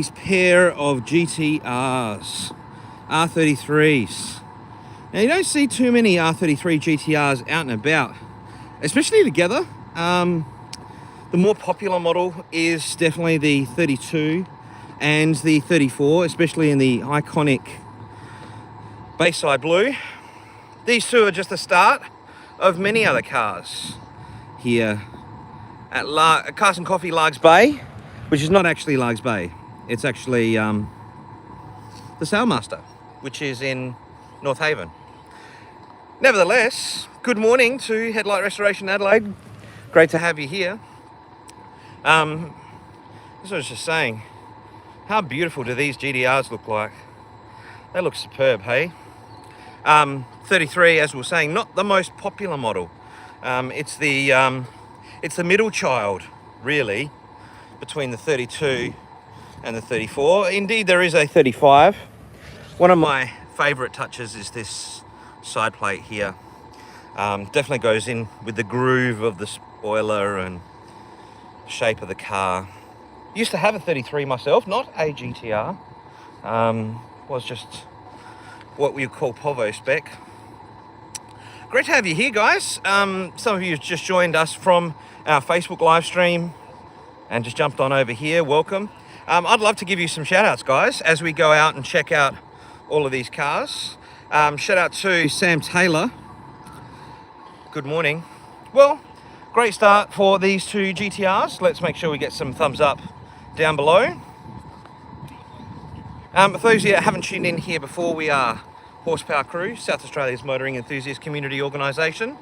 These pair of GTRs, R33s. Now you don't see too many R33 GTRs out and about, especially together. The more popular model is definitely the 32 and the 34, especially in the iconic Bayside blue. These two are just the start of many other cars here at Cars and Coffee Largs Bay, which is not actually Largs Bay. It's actually the Sailmaster, which is in North Haven. Nevertheless, good morning to Headlight Restoration Adelaide. Great to have you here. As I was just saying, how beautiful do these GTRs look like? They look superb, hey? 33, as we were saying, not the most popular model. It's the middle child, really, between the 32 and the 34. Indeed, there is a 35. One of my favourite touches is this side plate here. Definitely goes in with the groove of the spoiler and shape of the car. Used to have a 33 myself, not a GTR. Was just what we call Povo spec. Great to have you here, guys. Some of you have just joined us from our Facebook live stream and just jumped on over here. Welcome. I'd love to give you some shout outs, guys, as we go out and check out all of these cars. Shout out to Sam Taylor. Good morning. Well, great start for these two GTRs. Let's make sure we get some thumbs up down below. For those of you that haven't tuned in here before, we are Horsepower Crew, South Australia's motoring enthusiast community organisation.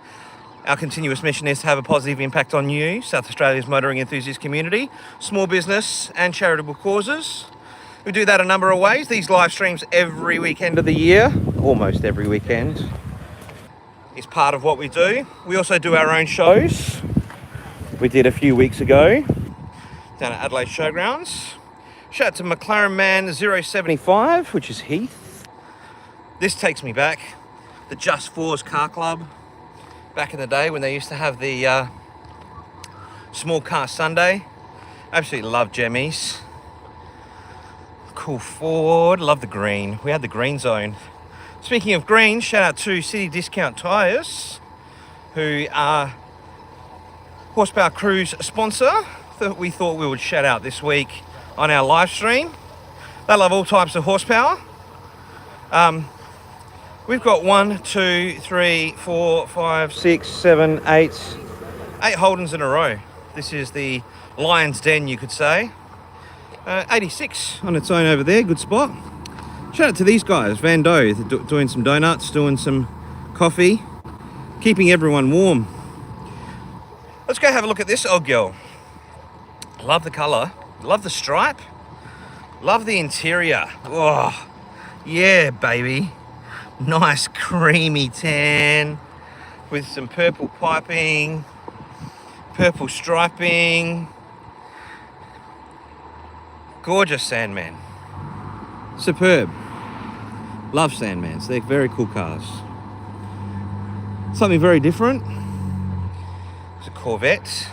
Our continuous mission is to have a positive impact on you, South Australia's motoring enthusiast community, small business and charitable causes. We do that a number of ways. These live streams every weekend of the year, almost every weekend, is part of what we do. We also do our own shows. We did a few weeks ago down at Adelaide Showgrounds. Shout out to McLaren Man 075, which is Heath. This takes me back, the Just Fours Car Club. Back in the day when they used to have the Small Car Sunday. Absolutely love Jemmies. Cool Ford, love the green. We had the green zone. Speaking of green, shout out to City Discount Tyres, who are Horsepower Crew's sponsor, that we thought we would shout out this week on our live stream. They love all types of horsepower. We've got 1, 2, 3, 4, 5, 6, 7, 8 Holdens in a row. This is the Lion's Den, you could say. 86 on its own over there, good spot. Shout out to these guys, Van Doe, doing some donuts, doing some coffee, keeping everyone warm. Let's go have a look at this old girl. Love the colour, love the stripe, love the interior. Oh, yeah, baby. Nice creamy tan with some purple piping, purple striping. Gorgeous Sandman. Superb. Love Sandmans. They're very cool cars. Something very different. It's a Corvette.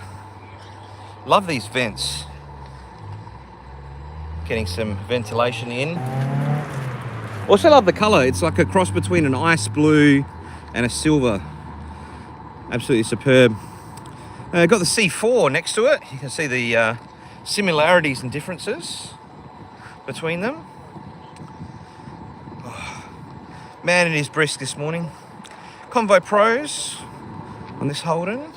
Love these vents. Getting some ventilation in. Also love the colour. It's like a cross between an ice blue and a silver. Absolutely superb. Got the C4 next to it. You can see the similarities and differences between them. Oh, man, it is brisk this morning. Convo Pros on this Holden.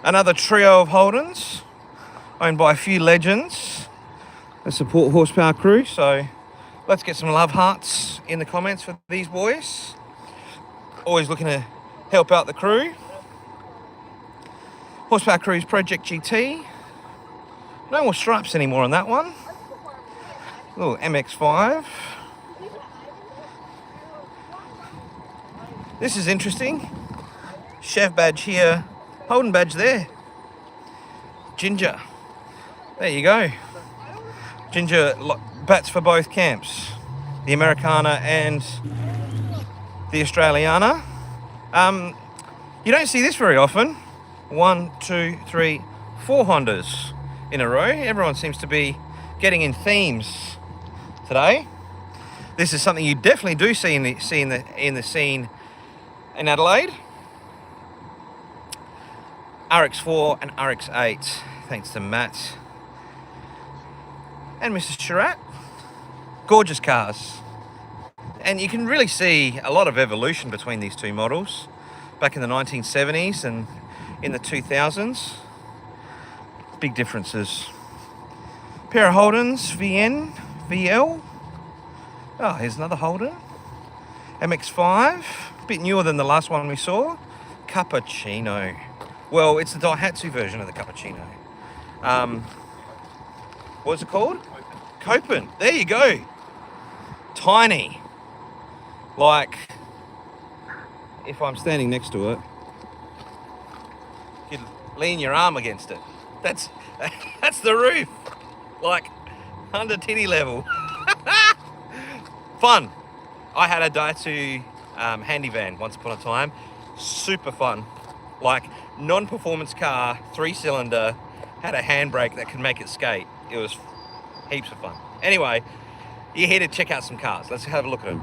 Another trio of Holdens owned by a few legends that support Horsepower Crew. So let's get some love hearts in the comments for these boys. Always looking to help out the crew. Horsepower Crew's Project GT. No more stripes anymore on that one. Little MX-5. This is interesting. Chev badge here, Holden badge there. Ginger. There you go. Ginger bats for both camps, the Americana and the Australiana. You don't see this very often. 1, 2, 3, 4 Hondas in a row. Everyone seems to be getting in themes today. This is something you definitely do see in the scene in Adelaide. RX4 and RX8, thanks to Matt and Mrs. Charat. Gorgeous cars. And you can really see a lot of evolution between these two models. Back in the 1970s and in the 2000s. Big differences. Pair of Holdens, VN, VL. Oh, here's another Holden. MX5, a bit newer than the last one we saw. Cappuccino. Well, it's the Daihatsu version of the Cappuccino. What's it called? Copen. There you go. Tiny. Like, if I'm standing next to it, you could lean your arm against it. That's the roof. Like, under titty level. Fun. I had a Daihatsu handy van once upon a time. Super fun. Like, non-performance car, 3-cylinder, had a handbrake that could make it skate. It was heaps of fun. Anyway, you're here to check out some cars. Let's have a look at them.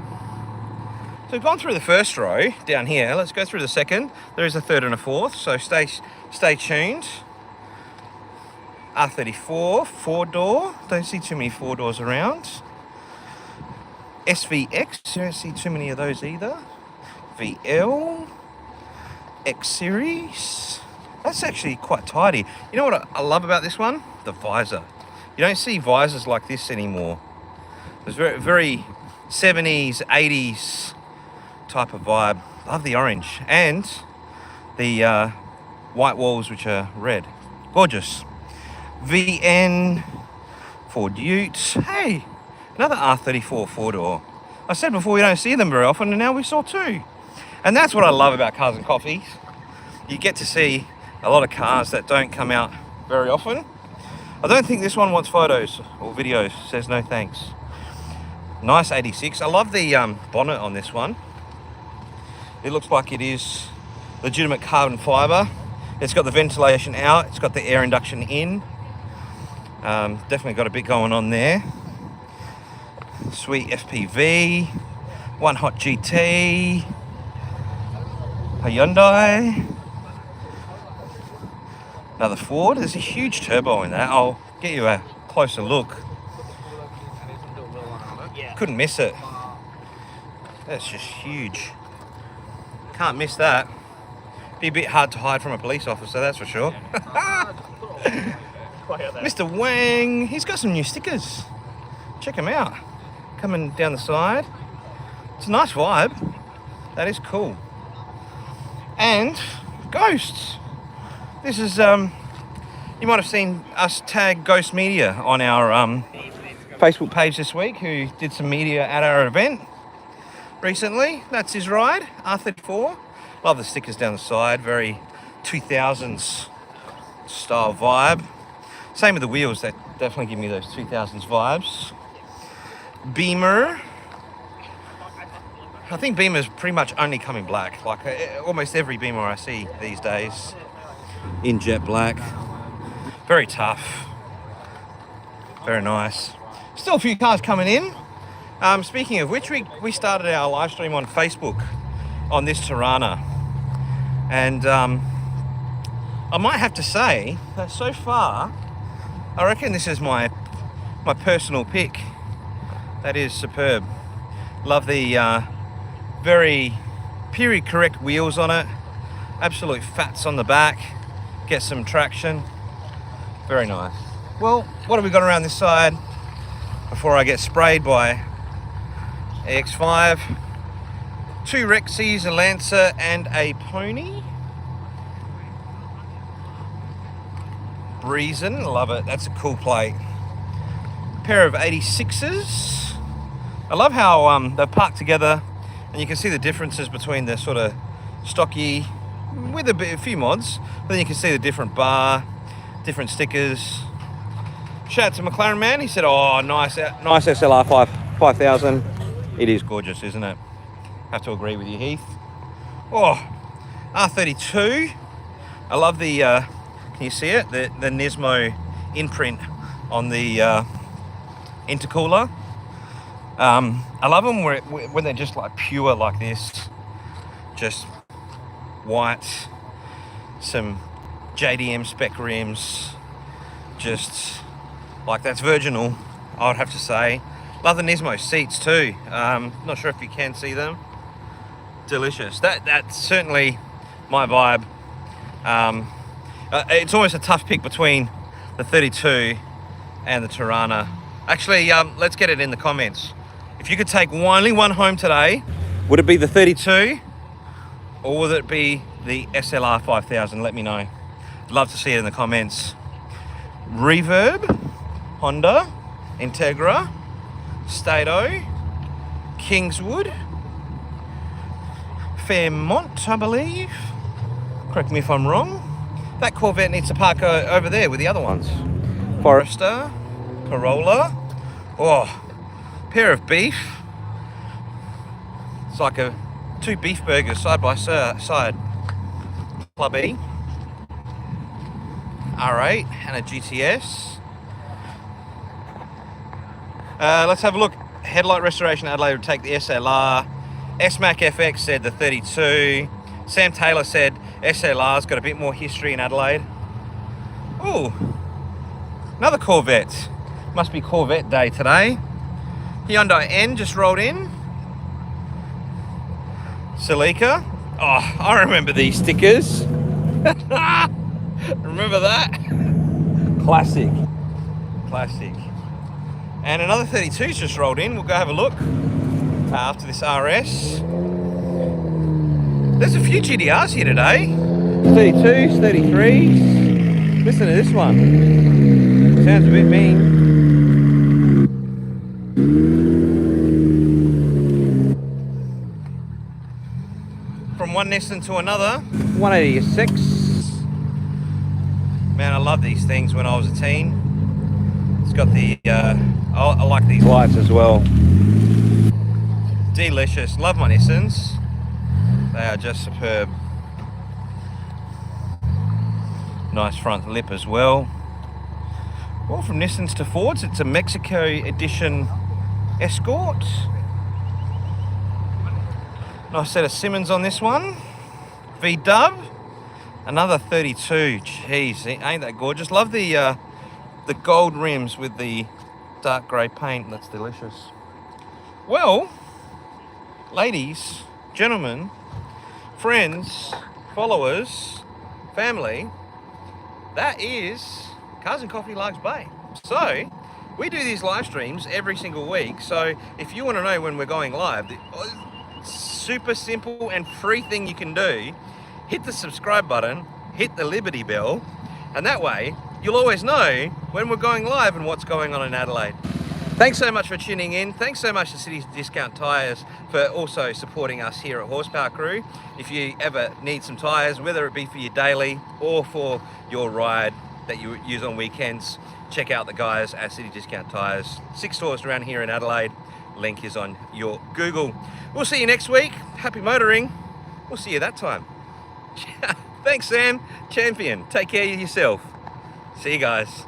So we've gone through the first row down here. Let's go through the second. There is a third and a fourth, so stay tuned. R34, 4-door. Don't see too many 4-doors around. SVX, you don't see too many of those either. VL, X Series. That's actually quite tidy. You know what I love about this one? The visor. You don't see visors like this anymore. It's very, very 70s, 80s type of vibe. Love the orange and the white walls, which are red. Gorgeous. VN, Ford Ute. Hey, another R34 4-door. I said before we don't see them very often, and now we saw two. And that's what I love about Cars and Coffee. You get to see a lot of cars that don't come out very often. I don't think this one wants photos or videos. Says no thanks. Nice 86. I love the bonnet on this one. It looks like it is legitimate carbon fibre. It's got the ventilation out. It's got the air induction in. Definitely got a bit going on there. Sweet FPV. One hot GT. A Hyundai. Another Ford. There's a huge turbo in that. I'll get you a closer look. Couldn't miss it. That's just huge. Can't miss that. Be a bit hard to hide from a police officer, that's for sure. Mr. Wang, he's got some new stickers. Check him out. Coming down the side. It's a nice vibe. That is cool. And ghosts. This is you might have seen us tag Ghost Media on our Facebook page this week, who did some media at our event recently. That's his ride, R34. Love the stickers down the side, very 2000s style vibe. Same with the wheels, that definitely give me those 2000s vibes. Beamer. I think Beamer's pretty much only come in black. Like almost every Beamer I see these days in jet black. Very tough. Very nice. Still a few cars coming in. Speaking of which, we started our live stream on Facebook on this Torana. And I might have to say that so far, I reckon this is my personal pick. That is superb. Love the very period correct wheels on it. Absolute fats on the back. Get some traction. Very nice. Well, what have we got around this side before I get sprayed by AX5? Two Rexies, a Lancer and a Pony. Breezin', love it. That's a cool plate. Pair of 86s. I love how they're parked together and you can see the differences between the sort of stocky with a few mods. But then you can see the different bar, different stickers. Shout out to McLaren Man. He said, "Oh, nice SLR 5000." It is gorgeous, isn't it? Have to agree with you, Heath. Oh, R32. I love the. Can you see it? The Nismo imprint on the intercooler. I love them when they're just like pure like this, just white, some JDM spec rims, just like that's virginal, I would have to say. Love the Nismo seats too. Not sure if you can see them. Delicious. That's certainly my vibe. It's almost a tough pick between the 32 and the Torana. Actually, let's get it in the comments. If you could take only one home today, would it be the 32 or would it be the SLR 5000? Let me know. Love to see it in the comments. Reverb, Honda, Integra, Stato, Kingswood, Fairmont, I believe. Correct me if I'm wrong. That Corvette needs to park over there with the other ones. Forester, Corolla. Oh, pair of beef. It's like two beef burgers side by side. Club E, R8 and a GTS. Let's have a look. Headlight restoration Adelaide would take the SLR. SMAC FX said the 32. Sam Taylor said SLR's got a bit more history in Adelaide. Ooh, another Corvette. Must be Corvette day today. Hyundai N just rolled in. Celica. Oh, I remember these stickers. Remember that? Classic. Classic. And another 32's just rolled in. We'll go have a look after this RS. There's a few GTRs here today. 32s, 33s. Listen to this one. Sounds a bit mean. From one Nissan to another. 186. Man, I love these things when I was a teen. It's got the, I like these lights as well. Delicious. Love my Nissans. They are just superb. Nice front lip as well. Well, from Nissans to Fords, it's a Mexico edition Escort. Nice set of Simmons on this one. V-dub. Another 32. Jeez, ain't that gorgeous? Love the gold rims with the dark grey paint. That's delicious. Well, ladies, gentlemen, friends, followers, family, that is Cars and Coffee Largs Bay. So, we do these live streams every single week. So, if you want to know when we're going live, the super simple and free thing you can do, hit the subscribe button, hit the Liberty bell, and that way you'll always know when we're going live and what's going on in Adelaide. Thanks so much for tuning in. Thanks so much to City Discount Tyres for also supporting us here at Horsepower Crew. If you ever need some tyres, whether it be for your daily or for your ride that you use on weekends, check out the guys at City Discount Tyres. 6 stores around here in Adelaide. Link is on your Google. We'll see you next week. Happy motoring. We'll see you that time. Thanks, Sam. Champion. Take care of yourself. See you guys.